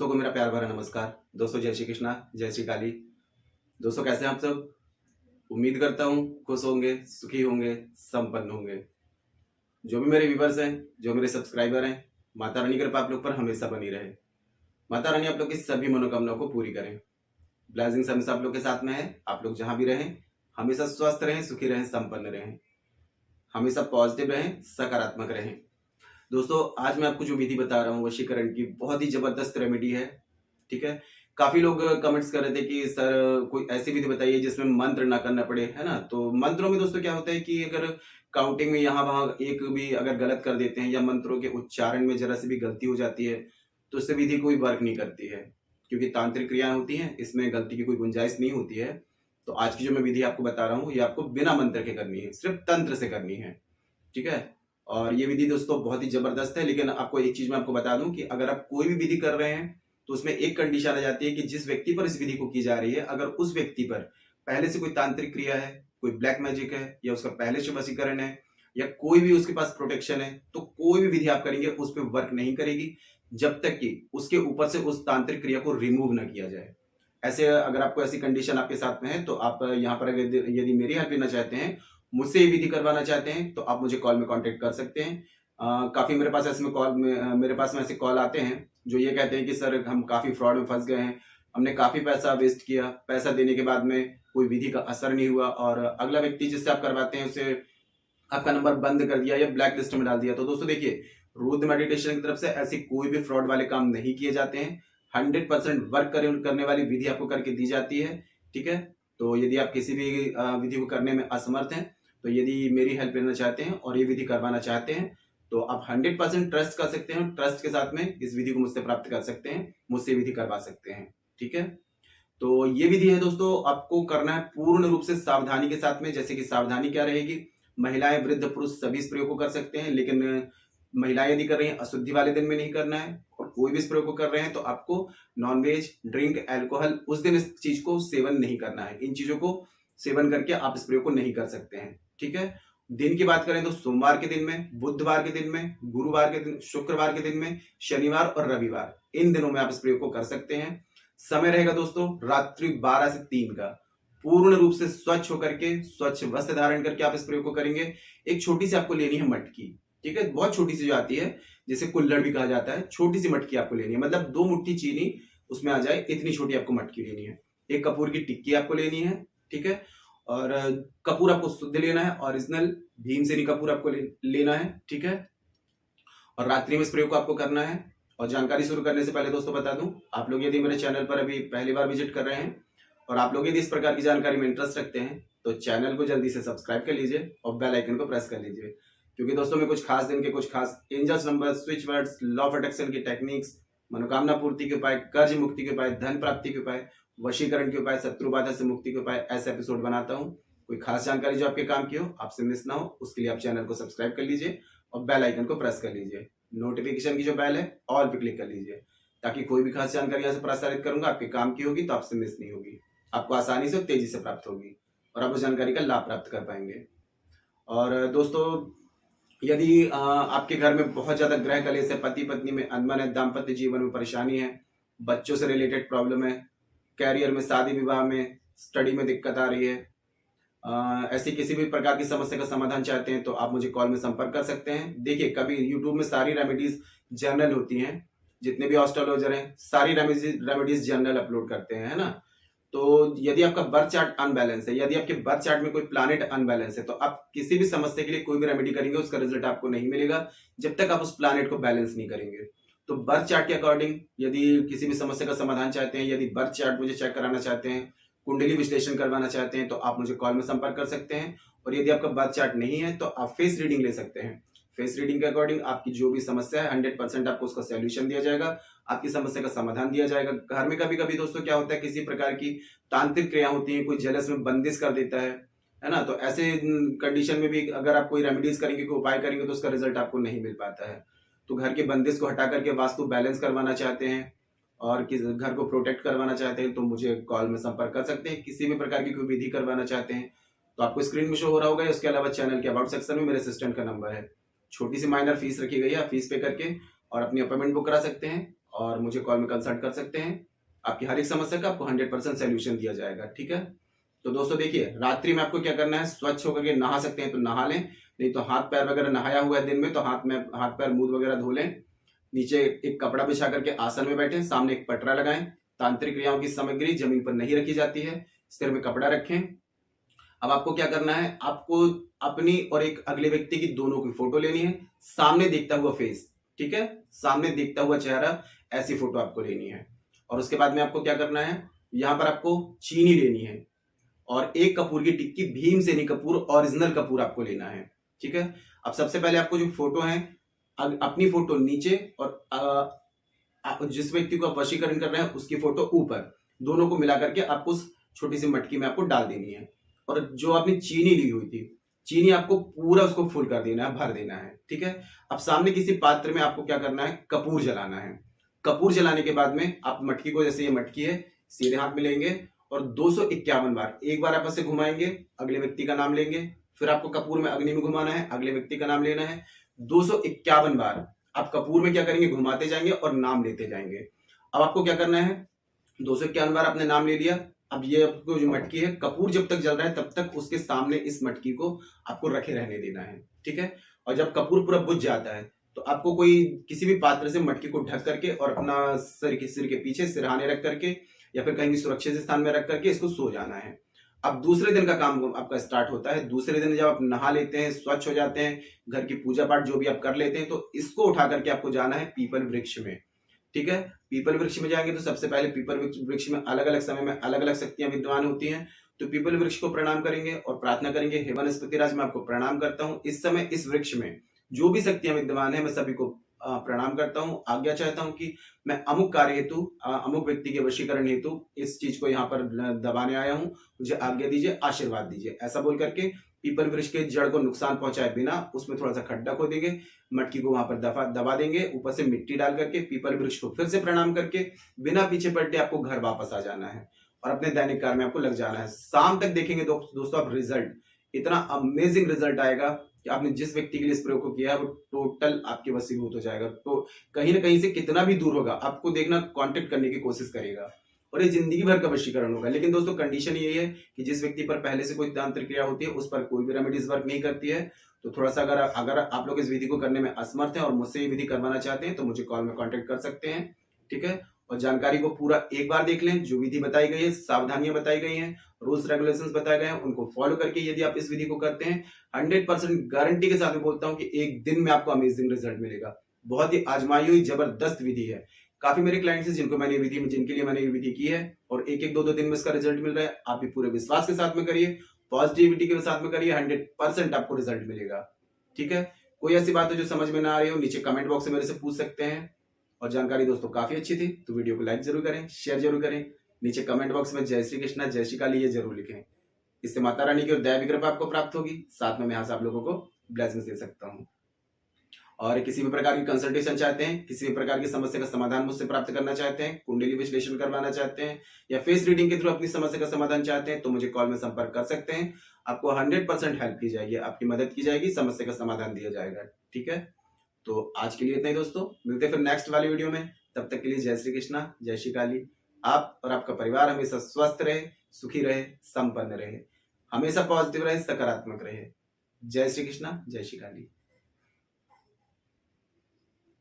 दोस्तों को मेरा प्यार भरा नमस्कार। दोस्तों जय श्री कृष्णा, जय श्री काली। दोस्तों कैसे हैं आप सब? उम्मीद करता हूँ खुश होंगे, सुखी होंगे, संपन्न होंगे। जो भी मेरे व्यूवर्स हैं, जो मेरे सब्सक्राइबर हैं, माता रानी की कृपा आप लोग पर हमेशा बनी रहे। माता रानी आप लोग की सभी मनोकामनाओं को पूरी करें। ब्लेसिंग्स हमेशा आप लोग के साथ में है। आप लोग जहां भी रहें हमेशा स्वस्थ रहें, सुखी रहें, संपन्न रहें, हमेशा पॉजिटिव रहें, सकारात्मक रहें। दोस्तों आज मैं आपको जो विधि बता रहा हूँ वशीकरण की, बहुत ही जबरदस्त रेमेडी है। ठीक है, काफी लोग कमेंट्स कर रहे थे कि सर कोई ऐसी विधि बताइए जिसमें मंत्र ना करना पड़े, है ना। तो मंत्रों में दोस्तों क्या होता है कि अगर काउंटिंग में यहाँ वहां एक भी अगर गलत कर देते हैं या मंत्रों के उच्चारण में जरा सी भी गलती हो जाती है तो उससे विधि कोई वर्क नहीं करती है, क्योंकि तांत्रिक क्रियाएं होती हैं, इसमें गलती की कोई गुंजाइश नहीं होती है। तो आज की जो मैं विधि आपको बता रहा हूँ ये आपको बिना मंत्र के करनी है, सिर्फ तंत्र से करनी है। ठीक है, और ये विधि दोस्तों बहुत ही जबरदस्त है। लेकिन आपको एक चीज मैं आपको बता दूं कि अगर आप कोई भी विधि कर रहे हैं तो उसमें एक कंडीशन आ जाती है कि जिस व्यक्ति पर इस विधि को की जा रही है, अगर उस व्यक्ति पर पहले से कोई तांत्रिक क्रिया है, कोई ब्लैक मैजिक है, या उसका पहले से वशीकरण है, या कोई भी उसके पास प्रोटेक्शन है, तो कोई भी विधि आप करेंगे उस पर वर्क नहीं करेगी जब तक कि उसके ऊपर से उस तांत्रिक क्रिया को रिमूव ना किया जाए। ऐसे अगर आपको ऐसी कंडीशन आपके साथ में है तो आप यहाँ पर यदि मेरी हेल्प लेना चाहते हैं, मुझसे ये विधि करवाना चाहते हैं, तो आप मुझे कॉल में कांटेक्ट कर सकते हैं। काफी मेरे पास ऐसे कॉल आते हैं जो ये कहते हैं कि सर हम काफी फ्रॉड में फंस गए हैं, हमने काफी पैसा वेस्ट किया, पैसा देने के बाद में कोई विधि का असर नहीं हुआ, और अगला व्यक्ति जिससे आप करवाते हैं उसे आपका नंबर बंद कर दिया या ब्लैक लिस्ट में डाल दिया। तो दोस्तों देखिए, रुद्र मेडिटेशन की तरफ से ऐसी कोई भी फ्रॉड वाले काम नहीं किए जाते हैं। 100% वर्क करने वाली विधि आपको करके दी जाती है। ठीक है, तो यदि आप किसी भी विधि को करने में असमर्थ हैं, तो यदि मेरी हेल्प लेना चाहते हैं और ये विधि करवाना चाहते हैं तो आप 100% ट्रस्ट कर सकते हैं, ट्रस्ट के साथ में इस विधि को मुझसे प्राप्त कर सकते हैं, मुझसे विधि करवा सकते हैं। ठीक है, तो ये विधि है दोस्तों, आपको करना है पूर्ण रूप से सावधानी के साथ में। जैसे कि सावधानी क्या रहेगी, महिलाएं, वृद्ध, पुरुष सभी इस प्रयोग को कर सकते हैं, लेकिन महिलाएं यदि कर रही हैं अशुद्धि वाले दिन में नहीं करना है, और कोई भी इस प्रयोग को कर रहे हैं तो आपको नॉनवेज, ड्रिंक, अल्कोहल उस दिन इस चीज को सेवन नहीं करना है। इन चीजों को सेवन करके आप इस प्रयोग को नहीं कर सकते हैं। ठीक है, दिन की बात करें तो सोमवार के दिन में, बुधवार के दिन में, गुरुवार के दिन, शुक्रवार के दिन में, शनिवार और रविवार, इन दिनों में आप इस प्रयोग को कर सकते हैं। समय रहेगा दोस्तों रात्रि 12 से 3 का। पूर्ण रूप से स्वच्छ होकर के, स्वच्छ वस्त्र धारण करके आप इस प्रयोग को करेंगे। एक छोटी सी आपको लेनी है मटकी। ठीक है, बहुत छोटी सी जो आती है, जिसे कुल्हड़ भी कहा जाता है, छोटी सी मटकी आपको लेनी है, मतलब 2 मुट्ठी चीनी उसमें आ जाए इतनी छोटी आपको मटकी लेनी है। एक कपूर की टिक्की आपको लेनी है। ठीक है, और कपूर आपको शुद्ध लेना है, ओरिजिनल भीमसेनी कपूर आपको लेना है। ठीक है, और रात्रि में इस प्रयोग को आपको करना है। और जानकारी शुरू करने से पहले दोस्तों बता दूं, आप लोग यदि मेरे चैनल पर अभी पहली बार विजिट कर रहे हैं और आप लोग यदि इस प्रकार की जानकारी में इंटरेस्ट रखते हैं तो चैनल को जल्दी से सब्सक्राइब कर लीजिए और बेल आइकन को प्रेस कर लीजिए, क्योंकि दोस्तों मैं कुछ खास दिन के कुछ खास angels number, switch words, law of attraction की टेक्निक्स, मनोकामना पूर्ति के उपाय, कर्ज मुक्ति के उपाय, धन प्राप्ति के उपाय, वशीकरण के उपाय, शत्रु बाधा से मुक्ति के उपाय, ऐसे एपिसोड बनाता हूँ। कोई खास जानकारी जो आपके काम की हो, आपसे मिस ना हो, उसके लिए आप चैनल को सब्सक्राइब कर लीजिए और बेल आइकन को प्रेस कर लीजिए। नोटिफिकेशन की जो बेल है ऑल पे क्लिक कर लीजिए, ताकि कोई भी खास जानकारी यहाँ से प्रसारित करूंगा आपके काम की होगी तो आपसे मिस नहीं होगी, आपको आसानी से तेजी से प्राप्त होगी और आप उस जानकारी का लाभ प्राप्त कर पाएंगे। और दोस्तों यदि आपके घर में बहुत ज्यादा ग्रह कलेश है, पति पत्नी में अनबन है, दाम्पत्य जीवन में परेशानी है, बच्चों से रिलेटेड प्रॉब्लम है, कैरियर में, शादी विवाह में, स्टडी में दिक्कत आ रही है, ऐसी किसी भी प्रकार की समस्या का समाधान चाहते हैं तो आप मुझे कॉल में संपर्क कर सकते हैं। देखिए, कभी यूट्यूब में सारी रेमेडीज जर्नल होती हैं, जितने भी एस्ट्रोलॉजर हैं सारी रेमेडीज जर्नल अपलोड करते हैं, है ना। तो यदि आपका बर्थ चार्ट अनबैलेंस है, यदि आपके बर्थ चार्ट में कोई प्लैनेट अनबैलेंस है, तो आप किसी भी समस्या के लिए कोई भी रेमेडी करेंगे उसका रिजल्ट आपको नहीं मिलेगा जब तक आप उस प्लैनेट को बैलेंस नहीं करेंगे। तो बर्थ चार्ट के अकॉर्डिंग यदि किसी भी समस्या का समाधान चाहते हैं, यदि बर्थ चार्ट मुझे चेक कराना चाहते हैं, कुंडली विश्लेषण करवाना चाहते हैं, तो आप मुझे कॉल में संपर्क कर सकते हैं। और यदि आपका बर्थ चार्ट नहीं है तो आप फेस रीडिंग ले सकते हैं। फेस रीडिंग के अकॉर्डिंग आपकी जो भी समस्या है 100% आपको उसका सॉल्यूशन दिया जाएगा, आपकी समस्या का समाधान दिया जाएगा। घर में कभी कभी दोस्तों क्या होता है, किसी प्रकार की तांत्रिक क्रिया होती है, कोई जेलस में बंदिश कर देता है ना। तो ऐसे कंडीशन में भी अगर आप कोई रेमेडीज करेंगे, कोई उपाय करेंगे, तो उसका रिजल्ट आपको नहीं मिल पाता है। तो घर के बंदिश को हटा करके वास्तु बैलेंस करवाना चाहते हैं और घर को प्रोटेक्ट करवाना चाहते हैं तो मुझे कॉल में संपर्क कर सकते हैं। किसी भी प्रकार की कोई विधि करवाना चाहते हैं तो आपको स्क्रीन में शो हो रहा होगा। इसके अलावा चैनल के अबाउट सेक्शन में मेरे असिस्टेंट का नंबर है, छोटी सी माइनर फीस रखी गई है, आप फीस पे करके और अपनी अपॉइंटमेंट बुक करा सकते हैं और मुझे कॉल में कंसल्ट कर सकते हैं। आपकी हर एक समस्या का आपको 100% सोल्यूशन दिया जाएगा, ठीक है। तो दोस्तों देखिए, रात्रि में आपको क्या करना है, स्वच्छ होकर के नहा सकते हैं तो नहा लें, नहीं तो हाथ पैर वगैरह नहाया हुआ है दिन में तो हाथ पैर मुंह वगैरह धो लें। नीचे एक कपड़ा बिछा करके आसन में बैठें, सामने एक पटरा लगाएं। तांत्रिक क्रियाओं की सामग्री जमीन पर नहीं रखी जाती है, सिर में कपड़ा रखें। अब आपको क्या करना है, आपको अपनी और एक अगले व्यक्ति की दोनों की फोटो लेनी है, सामने देखता हुआ फेस, ठीक है, सामने देखता हुआ चेहरा, ऐसी फोटो आपको लेनी है। और उसके बाद में आपको क्या करना है, यहां पर आपको चीनी लेनी है और एक कपूर की टिक्की, भीमसेनी कपूर, ओरिजिनल कपूर आपको लेना है, ठीक है। अब सबसे पहले आपको जो फोटो है, अपनी फोटो नीचे और जिस व्यक्ति को आप वशीकरण कर रहे हैं उसकी फोटो ऊपर, दोनों को मिलाकर के आपको उस छोटी सी मटकी में आपको डाल देनी है। और जो आपने चीनी ली हुई थी, चीनी आपको पूरा उसको फुल कर देना है, भर देना है, ठीक है। अब सामने किसी पात्र में आपको क्या करना है, कपूर जलाना है। कपूर जलाने के बाद में आप मटकी को, जैसे ये मटकी है, सीधे हाथ में लेंगे और 251 बार, एक बार आप ऐसे घुमाएंगे, अगले व्यक्ति का नाम लेंगे, फिर आपको कपूर में अग्नि में घुमाना है, अगले व्यक्ति का नाम लेना है। 251 बार आप कपूर में क्या करेंगे, घुमाते जाएंगे और नाम लेते जाएंगे। अब आपको क्या करना है, 251 बार आपने नाम ले लिया। अब ये आपको जो मटकी है, कपूर जब तक जल रहा है तब तक उसके सामने इस मटकी को आपको रखे रहने देना है, ठीक है। और जब कपूर पूरा बुझ जाता है तो आपको कोई किसी भी पात्र से मटकी को ढक करके और अपना सिर के पीछे सिरहाने रख करके या फिर कहीं सुरक्षित स्थान में रख करके इसको सो जाना है। अब दूसरे दिन का काम आपका स्टार्ट होता है। दूसरे दिन जब आप नहा लेते हैं, स्वच्छ हो जाते हैं, घर की पूजा पाठ जो भी आप कर लेते हैं, तो इसको उठा करके आपको जाना है पीपल वृक्ष में, ठीक है। पीपल वृक्ष में जाएंगे तो सबसे पहले पीपल वृक्ष में अलग अलग समय में अलग अलग शक्तियां विद्यमान होती हैं। तो पीपल वृक्ष को प्रणाम करेंगे और प्रार्थना करेंगे, हे वनस्पतिराज मैं आपको प्रणाम करता हूँ, इस समय इस वृक्ष में जो भी शक्तियां विद्यमान है मैं सभी को प्रणाम करता हूँ, आज्ञा चाहता हूँ कि मैं अमुक कार्य हेतु, अमुक व्यक्ति के वशीकरण हेतु इस चीज को यहाँ पर दबाने आया हूँ, मुझे आज्ञा दीजिए, आशीर्वाद दीजिए। ऐसा बोल करके पीपल वृक्ष के जड़ को नुकसान पहुंचाए बिना उसमें थोड़ा सा खड्डा खोदेंगे, मटकी को वहां पर दबा देंगे, ऊपर से मिट्टी डाल करके पीपल वृक्ष को फिर से प्रणाम करके बिना पीछे पलटे आपको घर वापस आ जाना है और अपने दैनिक कार्य में आपको लग जाना है। शाम तक देखेंगे दोस्तों आप रिजल्ट, इतना अमेजिंग रिजल्ट आएगा कि आपने जिस व्यक्ति के लिए इस प्रयोग को किया है वो टोटल आपके वशीभूत हो जाएगा। तो कहीं ना कहीं से कितना भी दूर होगा, आपको देखना कांटेक्ट करने की कोशिश करेगा और ये जिंदगी भर का वशीकरण होगा। लेकिन दोस्तों कंडीशन यही है कि जिस व्यक्ति पर पहले से कोई तांत्रिक क्रिया होती है उस पर कोई भी रेमेडीज वर्क नहीं करती है। तो थोड़ा सा अगर आप लोग इस विधि को करने में असमर्थ हैं और मुझसे ये विधि करवाना चाहते हैं तो मुझे कॉल में कांटेक्ट कर सकते हैं, ठीक है। और जानकारी को पूरा एक बार देख लें, जो विधि बताई गई है, सावधानियां बताई गई हैं, रूल्स रेगुलेशंस बताए गए हैं, उनको फॉलो करके यदि आप इस विधि को करते हैं 100% गारंटी के साथ मैं बोलता हूं कि एक दिन में आपको अमेजिंग रिजल्ट मिलेगा। बहुत ही आजमाई हुई जबरदस्त विधि है। काफी मेरे क्लाइंट्स हैं जिनके लिए मैंने ये विधि की है और एक 2 दिन में इसका रिजल्ट मिल रहा है। आप भी पूरे विश्वास के साथ में करिए, पॉजिटिविटी के साथ में करिए, 100% आपको रिजल्ट मिलेगा, ठीक है। कोई ऐसी बात है जो समझ में ना आ रही हो, नीचे कमेंट बॉक्स में मेरे से पूछ सकते हैं। और जानकारी दोस्तों काफी अच्छी थी तो वीडियो को लाइक जरूर करें, शेयर जरूर करें, नीचे कमेंट बॉक्स में जय श्री कृष्णा, जय श्री काली ये जरूर लिखें। इससे माता रानी की और दया कृपा आपको प्राप्त होगी, साथ में मैं यहाँ से आप लोगों को ब्लेसिंग्स दे सकता हूँ। और किसी भी प्रकार की कंसल्टेशन चाहते हैं, किसी भी प्रकार की समस्या का समाधान मुझसे प्राप्त करना चाहते हैं, कुंडली विश्लेषण करवाना चाहते हैं या फेस रीडिंग के थ्रू अपनी समस्या का समाधान चाहते हैं तो मुझे कॉल में संपर्क कर सकते हैं। आपको 100% हेल्प की जाएगी, आपकी मदद की जाएगी, समस्या का समाधान दिया जाएगा, ठीक है। तो आज के लिए इतना ही दोस्तों, मिलते हैं फिर नेक्स्ट वाली वीडियो में। तब तक के लिए जय श्री कृष्णा, जय श्री काली। आप और आपका परिवार हमेशा स्वस्थ रहे, सुखी रहे, संपन्न रहे, हमेशा पॉजिटिव रहे, सकारात्मक रहे। जय श्री कृष्णा, जय श्री काली।